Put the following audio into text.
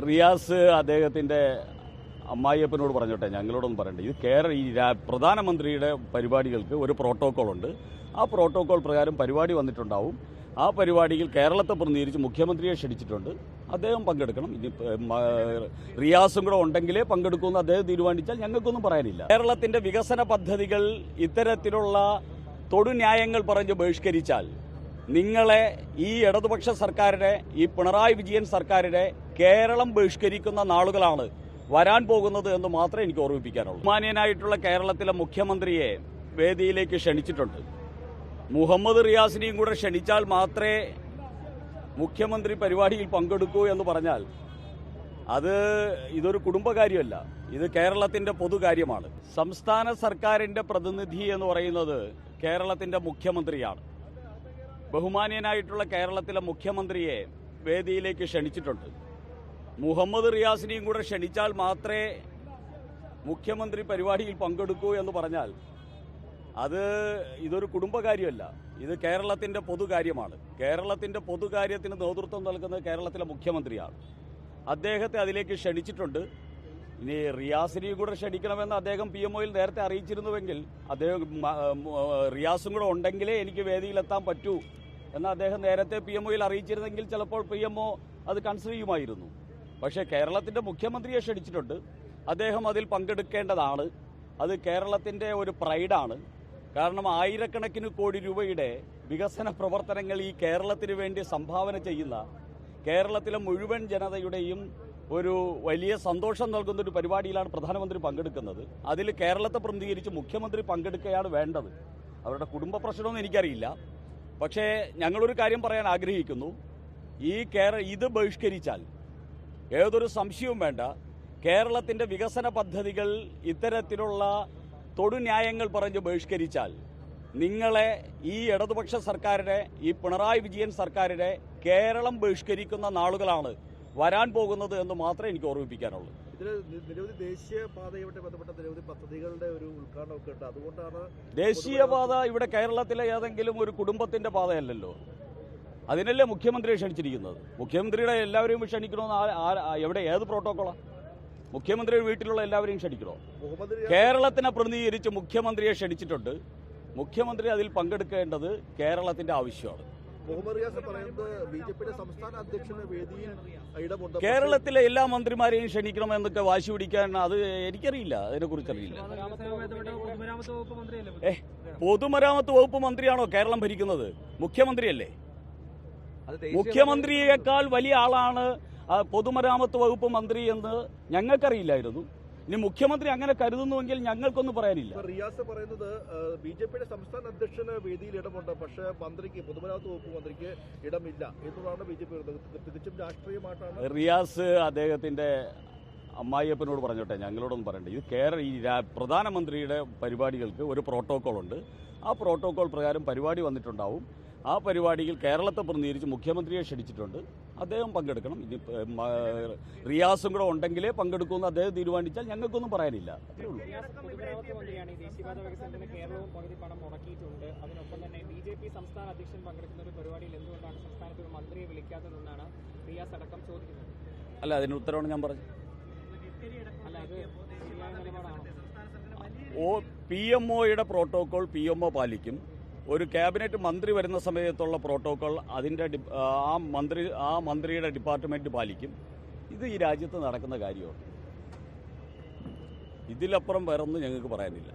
റിയാസ് അദ്ദേഹത്തിൻ്റെ അമ്മായിയപ്പനോട് പറഞ്ഞോട്ടെ, ഞങ്ങളോടൊന്നും പറയണ്ട. ഇത് ഈ പ്രധാനമന്ത്രിയുടെ പരിപാടികൾക്ക് ഒരു പ്രോട്ടോക്കോളുണ്ട്. ആ പ്രോട്ടോക്കോൾ പ്രകാരം പരിപാടി വന്നിട്ടുണ്ടാവും. ആ പരിപാടിയിൽ കേരളത്തെ പ്രതിനിധീകരിച്ച് മുഖ്യമന്ത്രിയെ ക്ഷണിച്ചിട്ടുണ്ട്. അദ്ദേഹം പങ്കെടുക്കണം. ഇനി റിയാസും കൂടെ ഉണ്ടെങ്കിലേ പങ്കെടുക്കുമെന്ന് അദ്ദേഹം തീരുമാനിച്ചാൽ ഞങ്ങൾക്കൊന്നും പറയാനില്ല. കേരളത്തിന്റെ വികസന പദ്ധതികൾ ഇത്തരത്തിലുള്ള തൊടുന്യായങ്ങൾ പറഞ്ഞ് ബഹിഷ്കരിച്ചാൽ നിങ്ങളെ ഈ ഇടതുപക്ഷ സർക്കാരിനെ, ഈ പിണറായി വിജയൻ സർക്കാരിനെ കേരളം ബഹിഷ്കരിക്കുന്ന നാളുകളാണ് വരാൻ പോകുന്നത് എന്ന് മാത്രമേ എനിക്ക് ഓർമ്മിപ്പിക്കാനുള്ളൂ. ബഹുമാന്യനായിട്ടുള്ള കേരളത്തിലെ മുഖ്യമന്ത്രിയെ വേദിയിലേക്ക് ക്ഷണിച്ചിട്ടുണ്ട്. മുഹമ്മദ് റിയാസിനെയും കൂടെ ക്ഷണിച്ചാൽ മാത്രമേ മുഖ്യമന്ത്രി പരിപാടിയിൽ പങ്കെടുക്കൂ എന്ന് പറഞ്ഞാൽ ഇതൊരു കുടുംബകാര്യമല്ല, ഇത് കേരളത്തിന്റെ പൊതുകാര്യമാണ്. സംസ്ഥാന സർക്കാരിന്റെ പ്രതിനിധി എന്ന് പറയുന്നത് കേരളത്തിന്റെ മുഖ്യമന്ത്രിയാണ്. ബഹുമാന്യനായിട്ടുള്ള കേരളത്തിലെ മുഖ്യമന്ത്രിയെ വേദിയിലേക്ക് ക്ഷണിച്ചിട്ടുണ്ട്. മുഹമ്മദ് റിയാസിനെയും കൂടെ ക്ഷണിച്ചാൽ മാത്രമേ മുഖ്യമന്ത്രി പരിപാടിയിൽ പങ്കെടുക്കൂ എന്ന് പറഞ്ഞാൽ ഇതൊരു കുടുംബകാര്യമല്ല, ഇത് കേരളത്തിന്റെ പൊതുകാര്യമാണ്. കേരളത്തിന്റെ പൊതുകാര്യത്തിന് നേതൃത്വം നൽകുന്നത് കേരളത്തിലെ മുഖ്യമന്ത്രിയാണ്. അദ്ദേഹത്തെ അതിലേക്ക് ക്ഷണിച്ചിട്ടുണ്ട്. ഇനി റിയാസിനെയും കൂടെ ക്ഷണിക്കണമെന്ന് അദ്ദേഹം PMOയിൽ നേരത്തെ അറിയിച്ചിരുന്നുവെങ്കിൽ റിയാസും കൂടെ ഉണ്ടെങ്കിലേ എനിക്ക് വേദിയിലെത്താൻ പറ്റൂ എന്ന് അദ്ദേഹം നേരത്തെ PMOയിൽ അറിയിച്ചിരുന്നെങ്കിൽ ചിലപ്പോൾ PMO അത് കൺസിഡർ ചെയ്യുമായിരുന്നു. പക്ഷേ കേരളത്തിന്റെ മുഖ്യമന്ത്രിയെ ക്ഷണിച്ചിട്ടുണ്ട്. അദ്ദേഹം അതിൽ പങ്കെടുക്കേണ്ടതാണ്. അത് കേരളത്തിന്റെ ഒരു പ്രൈഡാണ്. കാരണം ആയിരക്കണക്കിന് കോടി രൂപയുടെ വികസന പ്രവർത്തനങ്ങൾ ഈ കേരളത്തിന് വേണ്ടി സംഭാവന ചെയ്യുന്ന കേരളത്തിലെ മുഴുവൻ ജനതയുടെയും ഒരു വലിയ സന്തോഷം നൽകുന്ന ഒരു പരിപാടിയിലാണ് പ്രധാനമന്ത്രി പങ്കെടുക്കുന്നത്. അതിൽ കേരളത്തെ പ്രതിനിധീകരിച്ച് മുഖ്യമന്ത്രി പങ്കെടുക്കുകയാണ് വേണ്ടത്. അവരുടെ കുടുംബ പ്രശ്നമൊന്നും എനിക്കറിയില്ല. പക്ഷേ ഞങ്ങളൊരു കാര്യം പറയാൻ ആഗ്രഹിക്കുന്നു. ഇത് ബഹിഷ്കരിച്ചാൽ ഏതൊരു സംശയവും വേണ്ട, കേരളത്തിന്റെ വികസന പദ്ധതികൾ ഇത്തരത്തിലുള്ള തൊടുന്യായങ്ങൾ പറഞ്ഞ് ബഹിഷ്കരിച്ചാൽ നിങ്ങളെ ഈ ഇടതുപക്ഷ സർക്കാരിനെ, ഈ പിണറായി വിജയൻ സർക്കാരിനെ കേരളം ബഹിഷ്കരിക്കുന്ന നാളുകളാണ് വരാൻ പോകുന്നത് എന്ന് മാത്രമേ എനിക്ക് ഓർമ്മിപ്പിക്കാനുള്ളൂ. ഇതിൽ നിരവധി ദേശീയപാതയുമായിട്ട് ബന്ധപ്പെട്ട നിരവധി പദ്ധതികളുടെ ഒരു ഉദ്ഘാടനമൊക്കെ ഉണ്ട്. അതുകൊണ്ടാണ് ദേശീയപാത ഇവിടെ കേരളത്തിലെ ഏതെങ്കിലും ഒരു കുടുംബത്തിന്റെ പാതയല്ലല്ലോ. അതിനല്ലേ മുഖ്യമന്ത്രിയെ ക്ഷണിച്ചിരിക്കുന്നത്. മുഖ്യമന്ത്രിയുടെ എല്ലാവരെയും ക്ഷണിക്കണമെന്ന് ഏത് പ്രോട്ടോക്കോളാണ്? മുഖ്യമന്ത്രിയുടെ വീട്ടിലുള്ള എല്ലാവരെയും ക്ഷണിക്കണോ? കേരളത്തിനെ പ്രതിനിധീകരിച്ച് മുഖ്യമന്ത്രിയെ ക്ഷണിച്ചിട്ടുണ്ട്. മുഖ്യമന്ത്രി അതിൽ പങ്കെടുക്കേണ്ടത് കേരളത്തിന്റെ ആവശ്യമാണ്. കേരളത്തിലെ എല്ലാ മന്ത്രിമാരെയും ക്ഷണിക്കണമെന്നൊക്കെ വാശി പിടിക്കാൻ എനിക്കറിയില്ല, അതിനെക്കുറിച്ചറിയില്ല. പൊതുമരാമത്ത് വകുപ്പ് മന്ത്രിയാണോ കേരളം ഭരിക്കുന്നത്? മുഖ്യമന്ത്രിയല്ലേ? മുഖ്യമന്ത്രിയേക്കാൾ വലിയ ആളാണ് പൊതുമരാമത്ത് വകുപ്പ് മന്ത്രി എന്ന് ഞങ്ങൾക്കറിയില്ലായിരുന്നു. ഇനി മുഖ്യമന്ത്രി അങ്ങനെ കരുതുന്നുവെങ്കിൽ ഞങ്ങൾക്കൊന്നും പറയാനില്ല. റിയാസ് പറയുന്നത് ബിജെപിയുടെ സംസ്ഥാന അധ്യക്ഷന് വേദിയിൽ ഇടമുണ്ട്, പക്ഷേ മന്ത്രിക്ക്, പൊതുമരാമത്ത് വകുപ്പ് മന്ത്രിക്ക് ഇടമില്ല എന്നുള്ളതാണ് ബിജെപി തികച്ചും രാഷ്ട്രീയമായിട്ടാണ്. റിയാസ് അദ്ദേഹത്തിന്റെ അമ്മായിയപ്പനോട് പറഞ്ഞോട്ടെ, ഞങ്ങളോടൊന്നും പറയണ്ട. ഇത് ഈ പ്രധാനമന്ത്രിയുടെ പരിപാടികൾക്ക് ഒരു പ്രോട്ടോക്കോളുണ്ട്. ആ പ്രോട്ടോക്കോൾ പ്രകാരം പരിപാടി വന്നിട്ടുണ്ടാവും. ആ പരിപാടിയിൽ കേരളത്തെ പ്രതിനിധീകരിച്ച് മുഖ്യമന്ത്രിയെ ക്ഷണിച്ചിട്ടുണ്ട്. അദ്ദേഹം പങ്കെടുക്കണം. ഇനി റിയാസും കൂടെ ഉണ്ടെങ്കിലേ പങ്കെടുക്കുമെന്ന് അദ്ദേഹം തീരുമാനിച്ചാൽ ഞങ്ങൾക്കൊന്നും പറയാനില്ല. അത്രേ ഉള്ളൂ. സംസ്ഥാന അധ്യക്ഷൻ പങ്കെടുക്കുന്ന ഒരു പരിപാടിയിൽ എന്തുകൊണ്ടാണ് സംസ്ഥാനത്ത് ഒരു മന്ത്രിയെ വിളിക്കാത്തതെന്നാണ് റിയാസ് അടക്കം ചോദിക്കുന്നത്. അല്ല, അതിന് ഉത്തരവാണ് ഞാൻ പറഞ്ഞത്. PMOയുടെ പ്രോട്ടോകോൾ PMO പാലിക്കും. ഒരു ക്യാബിനറ്റ് മന്ത്രി വരുന്ന സമയത്തുള്ള പ്രോട്ടോകോൾ അതിൻ്റെ ആ മന്ത്രിയുടെ ഡിപ്പാർട്ട്മെന്റ് പാലിക്കും. ഇത് ഈ രാജ്യത്ത് നടക്കുന്ന കാര്യമാണ്. ഇതിലപ്പുറം വേറൊന്നും ഞങ്ങൾക്ക് പറയാനില്ല.